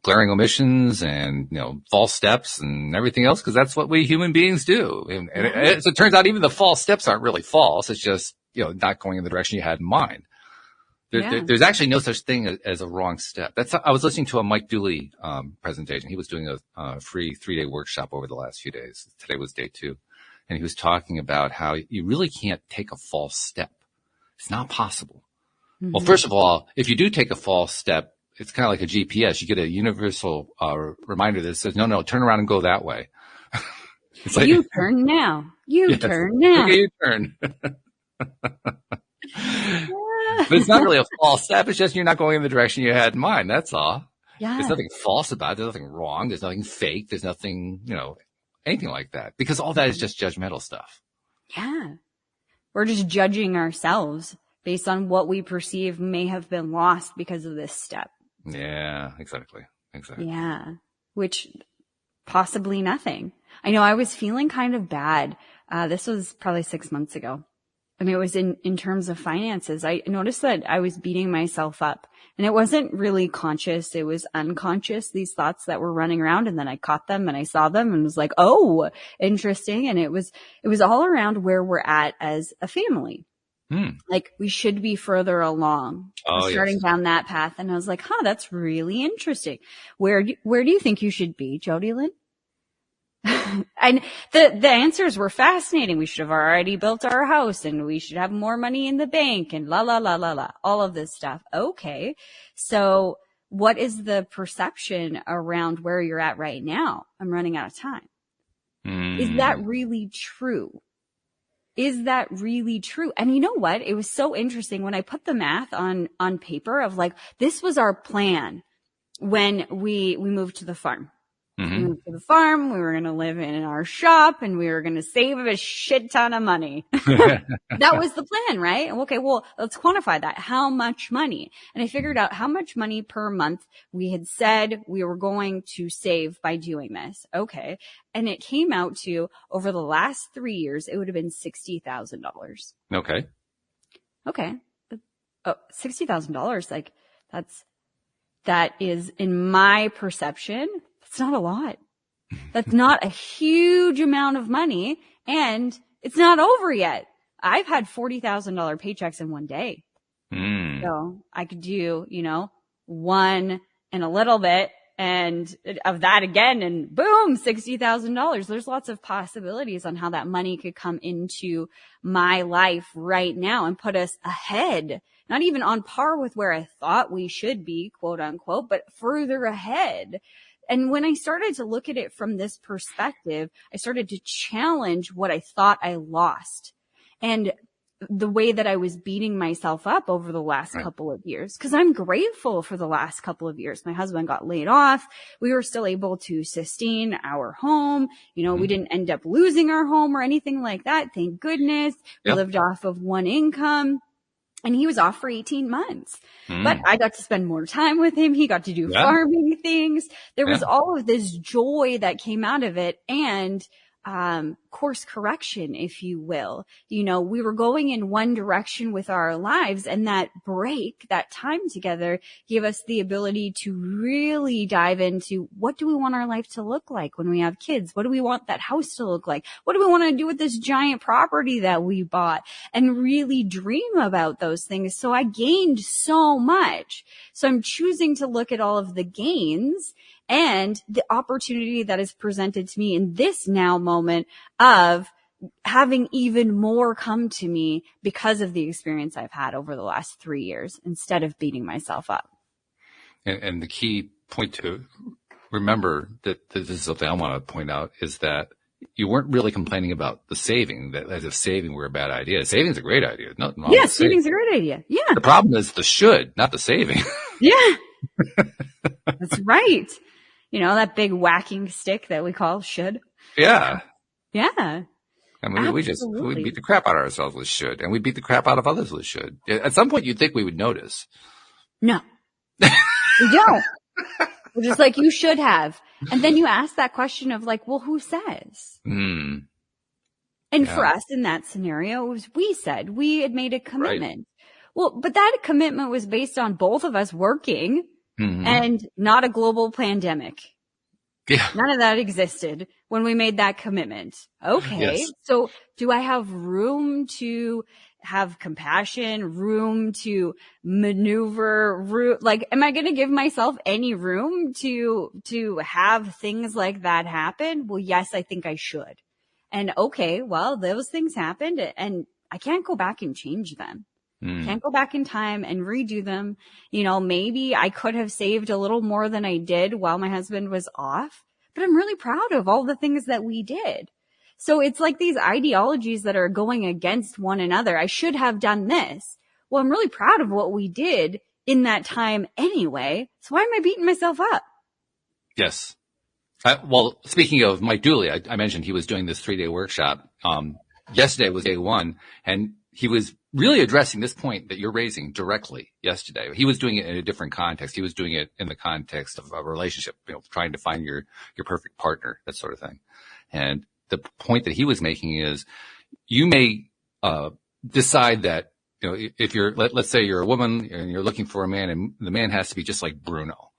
glaring omissions and, false steps and everything else, because that's what we human beings do. And as it turns out, even the false steps aren't really false. It's just, not going in the direction you had in mind. There's actually no such thing as a wrong step. I was listening to a Mike Dooley presentation. He was doing a free 3-day workshop over the last few days. Today was day 2. And he was talking about how you really can't take a false step. It's not possible. Well, first of all, if you do take a false step, it's kind of like a GPS. You get a universal reminder that says, no, turn around and go that way. It's like, you turn now. Turn now. Okay, you turn. But it's not really a false step. It's just you're not going in the direction you had in mind. That's all. Yeah. There's nothing false about it. There's nothing wrong. There's nothing fake. There's nothing, anything like that, because all that is just judgmental stuff. Yeah. We're just judging ourselves based on what we perceive may have been lost because of this step. Yeah, exactly. Yeah. Which possibly nothing. I know I was feeling kind of bad. This was probably 6 months ago. And it was in terms of finances. I noticed that I was beating myself up, and it wasn't really conscious. It was unconscious, these thoughts that were running around. And then I caught them and I saw them and was like, oh, interesting. And it was all around where we're at as a family. Like we should be further along, starting down that path. And I was like, that's really interesting. Where do you think you should be, Jody Lynn? And the answers were fascinating. We should have already built our house and we should have more money in the bank and all of this stuff. Okay. So what is the perception around where you're at right now? I'm running out of time. Is that really true? Is that really true? And you know what? It was so interesting when I put the math on paper of like, this was our plan when we moved to the farm. Mm-hmm. We went to the farm. We were going to live in our shop and we were going to save a shit ton of money. That was the plan, right? Okay, well, let's quantify that. How much money? And I figured out how much money per month we had said we were going to save by doing this. Okay. And it came out to, over the last 3 years, it would have been $60,000. Okay. Okay. Oh, $60,000. Like that is, in my perception, that's not a lot. That's not a huge amount of money, and it's not over yet. I've had $40,000 paychecks in one day. So I could do, one and a little bit and of that again, and boom, $60,000. There's lots of possibilities on how that money could come into my life right now and put us ahead, not even on par with where I thought we should be, quote unquote, but further ahead. And when I started to look at it from this perspective, I started to challenge what I thought I lost and the way that I was beating myself up over the last couple of years. Cause I'm grateful for the last couple of years. My husband got laid off. We were still able to sustain our home. We didn't end up losing our home or anything like that. Thank goodness. We lived off of one income. And he was off for 18 months, but I got to spend more time with him. He got to do farming things. There was all of this joy that came out of it, and course correction, if you will. We were going in one direction with our lives, and that break, that time together, gave us the ability to really dive into, what do we want our life to look like when we have kids? What do we want that house to look like? What do we want to do with this giant property that we bought? And really dream about those things. So I gained so much. So I'm choosing to look at all of the gains and the opportunity that is presented to me in this now moment of having even more come to me because of the experience I've had over the last 3 years, instead of beating myself up. And the key point to remember that this is something I want to point out is that you weren't really complaining about the saving, that as if saving were a bad idea. Saving's a great idea. Nothing wrong with saving's a great idea. Yeah. The problem is the should, not the saving. Yeah. That's right. That big whacking stick that we call should. Yeah. Yeah. I mean, we beat the crap out of ourselves with should, and we beat the crap out of others with should. At some point, you'd think we would notice. No. We don't. We're just like, you should have. And then you ask that question of like, well, who says? And for us in that scenario, it was we said. We had made a commitment. Right. Well, but that commitment was based on both of us working and not a global pandemic. Yeah. None of that existed when we made that commitment. Okay. Yes. So do I have room to have compassion, room to maneuver, am I going to give myself any room to have things like that happen? Well, yes, I think I should. And okay, well, those things happened and I can't go back and change them. Can't go back in time and redo them. Maybe I could have saved a little more than I did while my husband was off, but I'm really proud of all the things that we did. So it's like these ideologies that are going against one another. I should have done this. Well, I'm really proud of what we did in that time anyway. So why am I beating myself up? Yes. Well, speaking of Mike Dooley, I mentioned he was doing this 3-day workshop. Yesterday was day one, and he was really addressing this point that you're raising directly yesterday. He was doing it in a different context. He was doing it in the context of a relationship, trying to find your perfect partner, that sort of thing. And the point that he was making is you may decide that, if you're, let's say you're a woman and you're looking for a man, and the man has to be just like Bruno.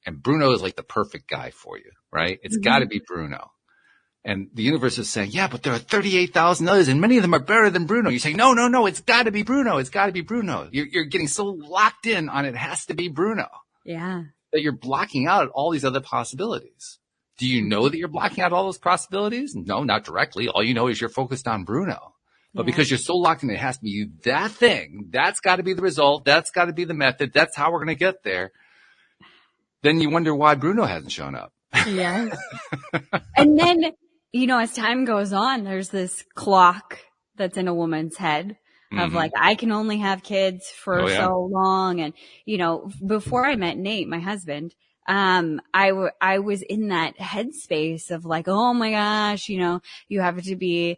And Bruno is like the perfect guy for you, right? It's got to be Bruno. And the universe is saying, yeah, but there are 38,000 others and many of them are better than Bruno. You say, no, it's got to be Bruno. It's got to be Bruno. You're getting so locked in on it has to be Bruno. Yeah. That you're blocking out all these other possibilities. Do you know that you're blocking out all those possibilities? No, not directly. All you know is you're focused on Bruno. But because you're so locked in, it has to be that thing. That's got to be the result. That's got to be the method. That's how we're going to get there. Then you wonder why Bruno hasn't shown up. Yeah. And then, as time goes on, there's this clock that's in a woman's head of like, I can only have kids for so long. And, before I met Nate, my husband, I was in that headspace of like, oh my gosh, you have to be,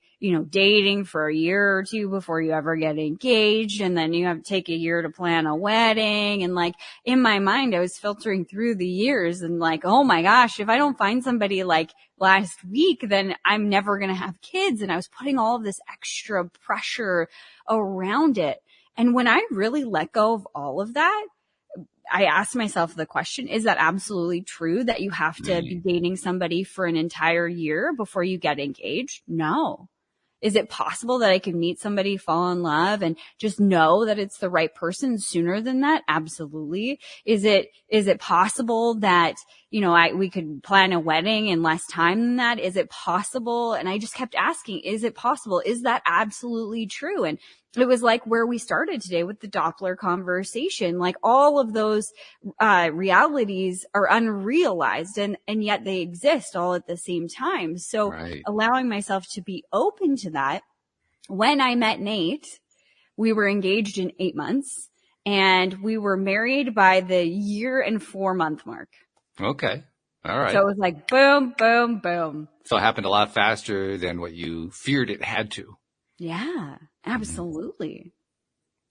dating for a year or two before you ever get engaged. And then you have to take a year to plan a wedding. And like in my mind, I was filtering through the years and like, oh my gosh, if I don't find somebody like last week, then I'm never going to have kids. And I was putting all of this extra pressure around it. And when I really let go of all of that, I asked myself the question, is that absolutely true that you have to be dating somebody for an entire year before you get engaged? No. Is it possible that I could meet somebody, fall in love, and just know that it's the right person sooner than that? Absolutely. Is it possible that, we could plan a wedding in less time than that? Is it possible? And I just kept asking, is it possible? Is that absolutely true? And it was like where we started today with the Doppler conversation. Like all of those realities are unrealized and yet they exist all at the same time. So allowing myself to be open to that. When I met Nate, we were engaged in 8 months and we were married by the 1.4 year mark. Okay. All right. So it was like boom, boom, boom. So it happened a lot faster than what you feared it had to. Yeah, absolutely.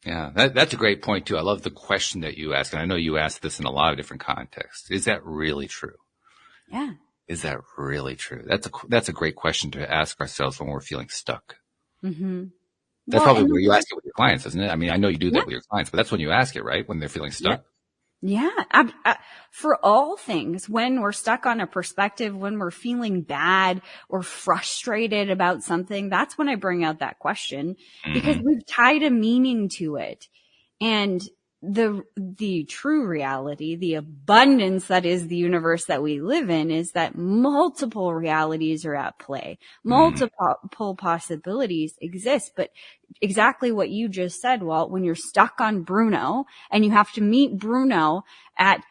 Yeah, that's a great point too. I love the question that you ask. And I know you asked this in a lot of different contexts. Is that really true? Yeah. Is that really true? That's a great question to ask ourselves when we're feeling stuck. Mm-hmm. That's probably where you ask it with your clients, isn't it? I mean, I know you do that with your clients, but that's when you ask it, right? When they're feeling stuck. Yeah. For all things, when we're stuck on a perspective, when we're feeling bad or frustrated about something, that's when I bring out that question because we've tied a meaning to it. And the true reality, the abundance that is the universe that we live in is that multiple realities are at play. Multiple possibilities exist, but exactly what you just said, Walt, when you're stuck on Bruno and you have to meet Bruno at,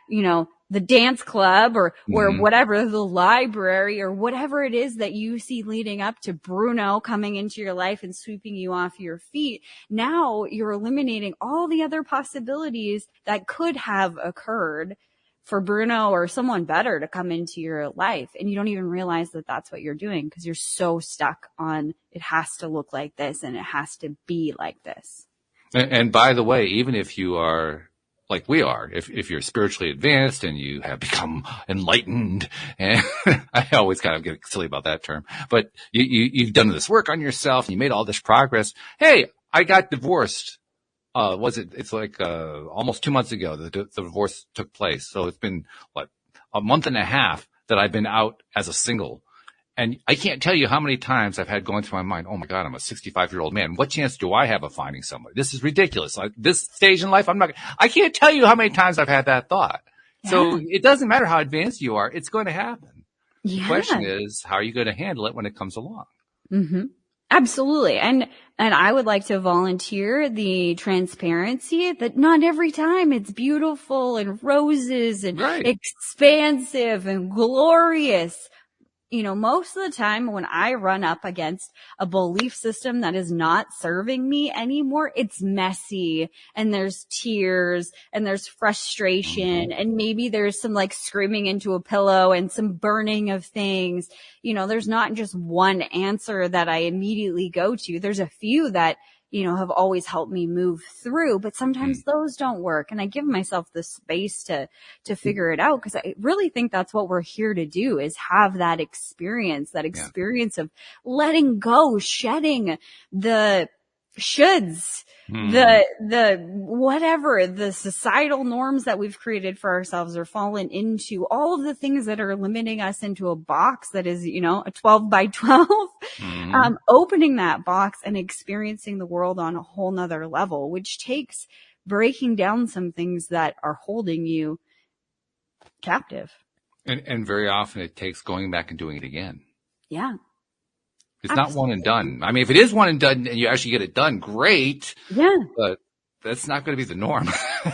the dance club or whatever, the library or whatever it is that you see leading up to Bruno coming into your life and sweeping you off your feet. Now you're eliminating all the other possibilities that could have occurred for Bruno or someone better to come into your life. And you don't even realize that that's what you're doing because you're so stuck on it has to look like this and it has to be like this. And by the way, even if you are like we are, if you're spiritually advanced and you have become enlightened, and I always kind of get silly about that term, but you've done this work on yourself and you made all this progress. Hey, I got divorced. It's like almost 2 months ago that the divorce took place. So it's been a month and a half that I've been out as a single. And I can't tell you how many times I've had going through my mind, oh my God, I'm a 65-year-old man. What chance do I have of finding somebody? This is ridiculous. Like this stage in life, I can't tell you how many times I've had that thought. Yeah. So it doesn't matter how advanced you are. It's going to happen. Yeah. The question is, how are you going to handle it when it comes along? Mm-hmm. Absolutely. And I would like to volunteer the transparency that not every time it's beautiful and roses and expansive and glorious. Most of the time when I run up against a belief system that is not serving me anymore, it's messy and there's tears and there's frustration and maybe there's some like screaming into a pillow and some burning of things. There's not just one answer that I immediately go to. There's a few that have always helped me move through, but sometimes those don't work. And I give myself the space to figure it out because I really think that's what we're here to do is have that experience of letting go, shedding the shoulds, the whatever, the societal norms that we've created for ourselves or fallen into, all of the things that are limiting us into a box that is, a 12 by 12, opening that box and experiencing the world on a whole nother level, which takes breaking down some things that are holding you captive. And very often it takes going back and doing it again. Yeah. It's not one and done. I mean, if it is one and done and you actually get it done, great. Yeah. But that's not going to be the norm.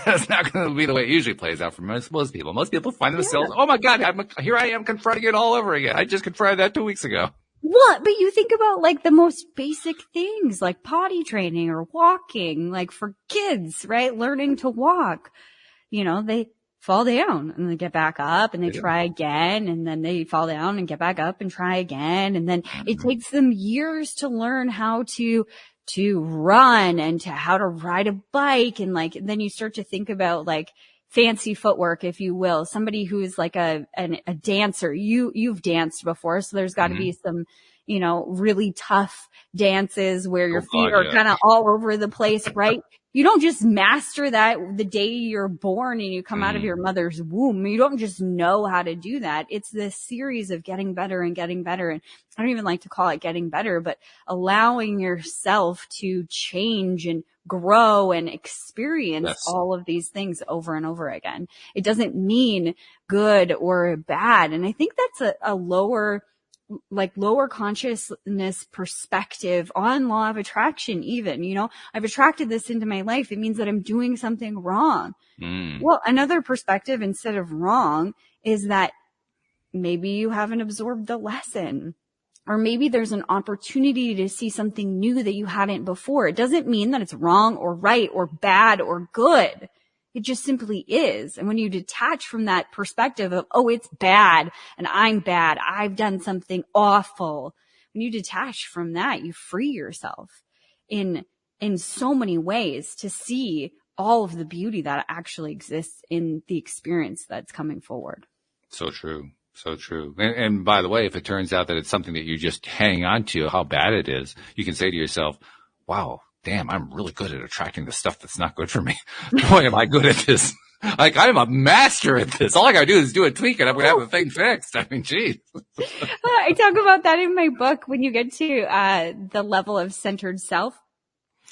That's not going to be the way it usually plays out for most people. Most people find themselves, oh my God, here I am confronting it all over again. I just confronted that 2 weeks ago. What? But you think about like the most basic things like potty training or walking, like for kids, right? Learning to walk. They fall down and they get back up and they Yeah. try again, and then they fall down and get back up and try again. And then it takes them years to learn how to run and to how to ride a bike. And like, then you start to think about like fancy footwork, if you will, somebody who's like a dancer. You've danced before. So there's got to be some, you know, really tough dances where your feet are kind of all over the place, right? You don't just master that the day you're born and you come out of your mother's womb. You don't just know how to do that. It's this series of getting better and getting better. And I don't even like to call it getting better, but allowing yourself to change and grow and experience all of these things over and over again. It doesn't mean good or bad. And I think that's a lower consciousness perspective on law of attraction. Even, you know, I've attracted this into my life. It means that I'm doing something wrong. Well, another perspective instead of wrong is that maybe you haven't absorbed the lesson, or maybe there's an opportunity to see something new that you hadn't before. It doesn't mean that it's wrong or right or bad or good. It just simply is. And when you detach from that perspective of, oh, it's bad and I'm bad, I've done something awful. When you detach from that, you free yourself in so many ways to see all of the beauty that actually exists in the experience that's coming forward. So true. So true. And by the way, if it turns out that it's something that you just hang on to, how bad it is, you can say to yourself, wow, damn, I'm really good at attracting the stuff that's not good for me. Boy, am I good at this. Like, I'm a master at this. All I gotta do is do a tweak and I'm gonna have the thing fixed. I mean, geez. I talk about that in my book. When you get to the level of centered self,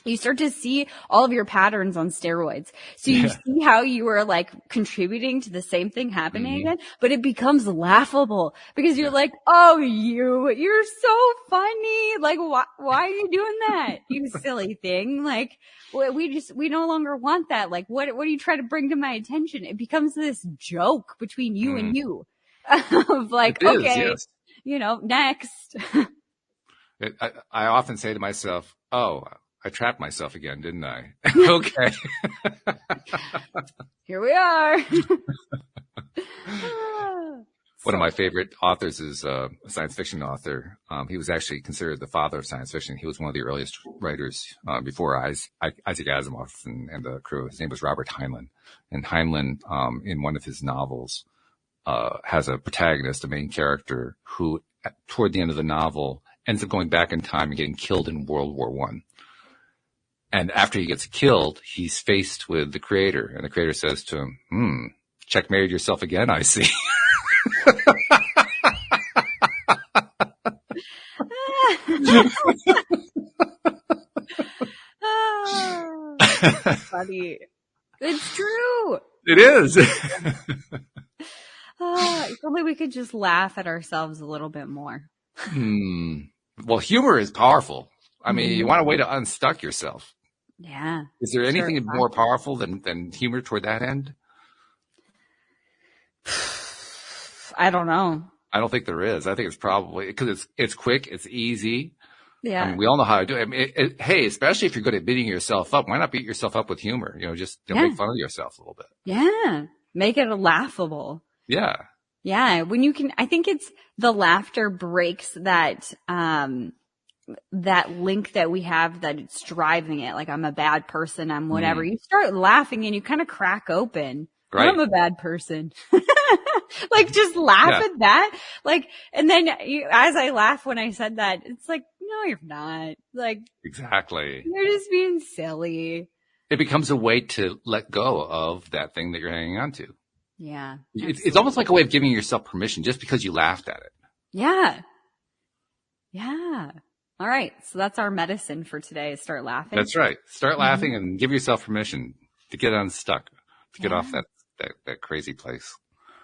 you start to see all of your patterns on steroids. So you see how you were like contributing to the same thing happening again, but it becomes laughable because you're like, oh, you're so funny. Like, why are you doing that? You silly thing. Like, we no longer want that. Like, what do you try to bring to my attention? It becomes this joke between you and you of like, okay, you know, next. I often say to myself, oh, I trapped myself again, didn't I? Okay. Here we are. One of my favorite authors is a science fiction author. He was actually considered the father of science fiction. He was one of the earliest writers before Isaac Asimov and the crew. His name was Robert Heinlein. And Heinlein, in one of his novels, has a protagonist, a main character, who toward the end of the novel ends up going back in time and getting killed in World War I. And after he gets killed, he's faced with the creator. And the creator says to him, checkmated yourself again, I see. Funny. It's true. It is. If only we could just laugh at ourselves a little bit more. Well, humor is powerful. I mean, you want a way to unstuck yourself. Yeah. Is there anything more powerful than humor toward that end? I don't know. I don't think there is. I think it's probably because it's quick, it's easy. Yeah. I mean, we all know how to do it. I mean, hey, especially if you're good at beating yourself up, why not beat yourself up with humor? You know, just make fun of yourself a little bit. Yeah. Make it laughable. Yeah. Yeah. When you can, I think it's the laughter breaks that link that we have that it's driving it. Like, I'm a bad person. I'm whatever. You start laughing and you kind of crack open. Right. I'm a bad person. Like, just laugh at that. Like, and then as I laugh when I said that, it's like, no, you're not. Like, exactly. You're just being silly. It becomes a way to let go of that thing that you're hanging on to. Yeah. It's almost like a way of giving yourself permission just because you laughed at it. Yeah. Yeah. All right. So that's our medicine for today is start laughing. That's right. Start laughing and give yourself permission to get unstuck, to get off that crazy place.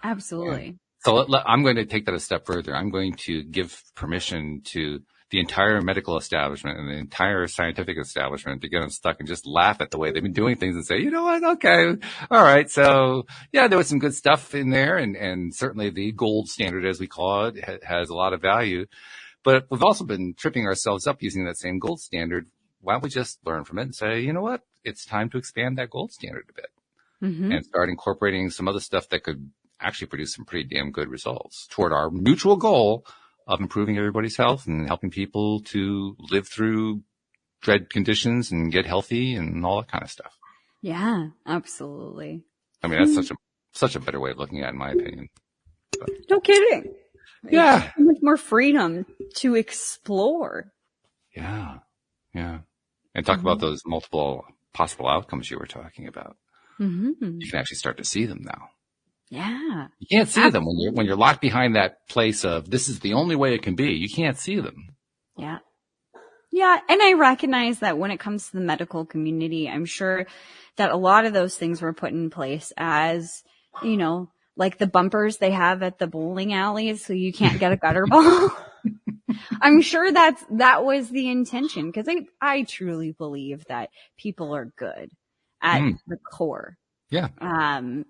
Absolutely. Yeah. So I'm going to take that a step further. I'm going to give permission to the entire medical establishment and the entire scientific establishment to get unstuck and just laugh at the way they've been doing things and say, you know what? Okay. All right. So yeah, there was some good stuff in there. And certainly the gold standard, as we call it, has a lot of value. But we've also been tripping ourselves up using that same gold standard. Why don't we just learn from it and say, you know what? It's time to expand that gold standard a bit. and start incorporating some other stuff that could actually produce some pretty damn good results toward our mutual goal of improving everybody's health and helping people to live through dread conditions and get healthy and all that kind of stuff. Yeah, absolutely. I mean, that's such a better way of looking at it, in my opinion. But, no kidding. Yeah. So much more freedom to explore. Yeah. Yeah. And talk about those multiple possible outcomes you were talking about. You can actually start to see them now. Yeah. You can't see them when you're locked behind that place of this is the only way it can be. You can't see them. Yeah. Yeah. And I recognize that when it comes to the medical community, I'm sure that a lot of those things were put in place as, you know, like the bumpers they have at the bowling alleys so you can't get a gutter ball. I'm sure that was the intention, because I truly believe that people are good at the core. Yeah.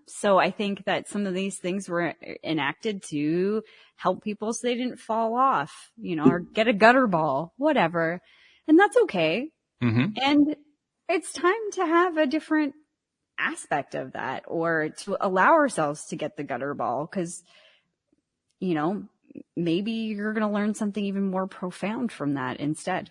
So I think that some of these things were enacted to help people so they didn't fall off, you know, or get a gutter ball, whatever. And that's okay. And it's time to have a different aspect of that, or to allow ourselves to get the gutter ball, because, you know, maybe you're going to learn something even more profound from that instead.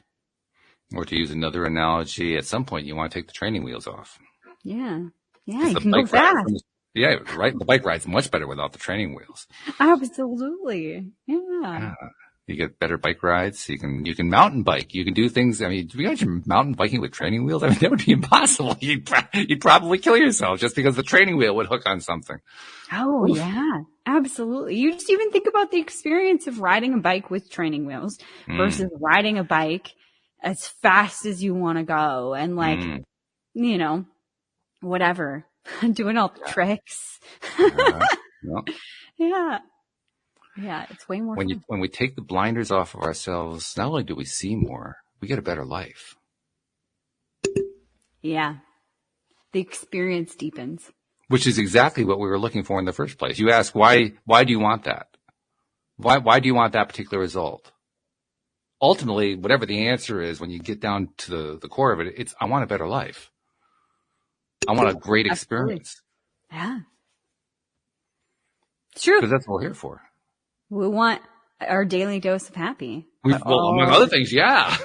Or to use another analogy, at some point you want to take the training wheels off. Yeah. Yeah, you can go fast. Yeah, right. The bike ride's much better without the training wheels. Absolutely. Yeah. You get better bike rides. You can mountain bike. You can do things. I mean, do you imagine mountain biking with training wheels? I mean, that would be impossible. You'd probably kill yourself just because the training wheel would hook on something. Oh, yeah, absolutely. You just even think about the experience of riding a bike with training wheels versus riding a bike as fast as you want to go. And like, you know, whatever, doing all the tricks. Yeah. Yeah, it's way more fun. When we take the blinders off of ourselves, not only do we see more, we get a better life. Yeah. The experience deepens. Which is exactly what we were looking for in the first place. You ask, why do you want that? Why do you want that particular result? Ultimately, whatever the answer is, when you get down to the core of it, it's, I want a better life. I want a great experience. Yeah. It's true. Because that's what we're here for. We want our daily dose of happy. Well, among other things, yeah.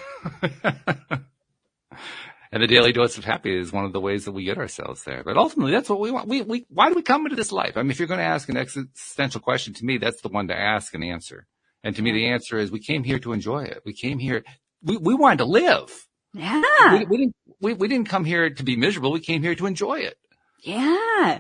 And the daily dose of happy is one of the ways that we get ourselves there. But ultimately, that's what we want. Why do we come into this life? I mean, if you're going to ask an existential question, to me, that's the one to ask and answer. And to me, the answer is we came here to enjoy it. We came here. We wanted to live. Yeah. We didn't come here to be miserable. We came here to enjoy it. Yeah.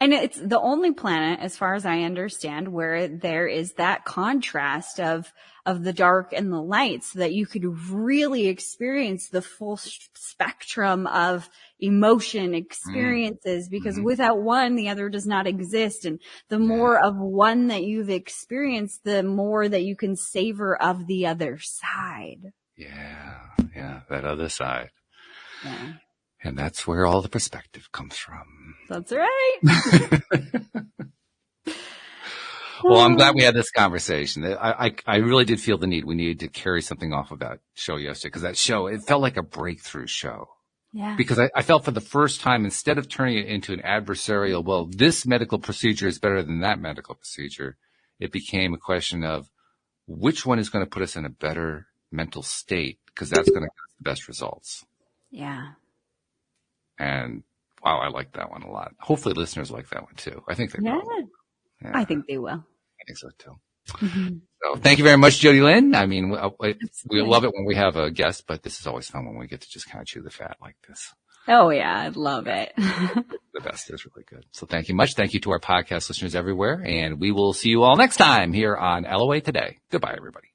And it's the only planet, as far as I understand, where there is that contrast of the dark and the light, so that you could really experience the full spectrum of emotion experiences, because without one, the other does not exist. And the more of one that you've experienced, the more that you can savor of the other side. Yeah, that other side. Yeah. And that's where all the perspective comes from. That's right. Well, I'm glad we had this conversation. I really did feel the need. We needed to carry something off of that show yesterday, because that show, it felt like a breakthrough show. Yeah. Because I felt for the first time, instead of turning it into an adversarial, well, this medical procedure is better than that medical procedure, it became a question of which one is going to put us in a better mental state, because that's going to get us the best results. Yeah. And wow, I like that one a lot. Hopefully listeners like that one too. I think they will. Yeah. I think they will. I think so too. So thank you very much, Jody Lynn. I mean, we love it when we have a guest, but this is always fun when we get to just kind of chew the fat like this. Oh yeah, I love it. The best is really good. So thank you much. Thank you to our podcast listeners everywhere. And we will see you all next time here on LOA Today. Goodbye, everybody.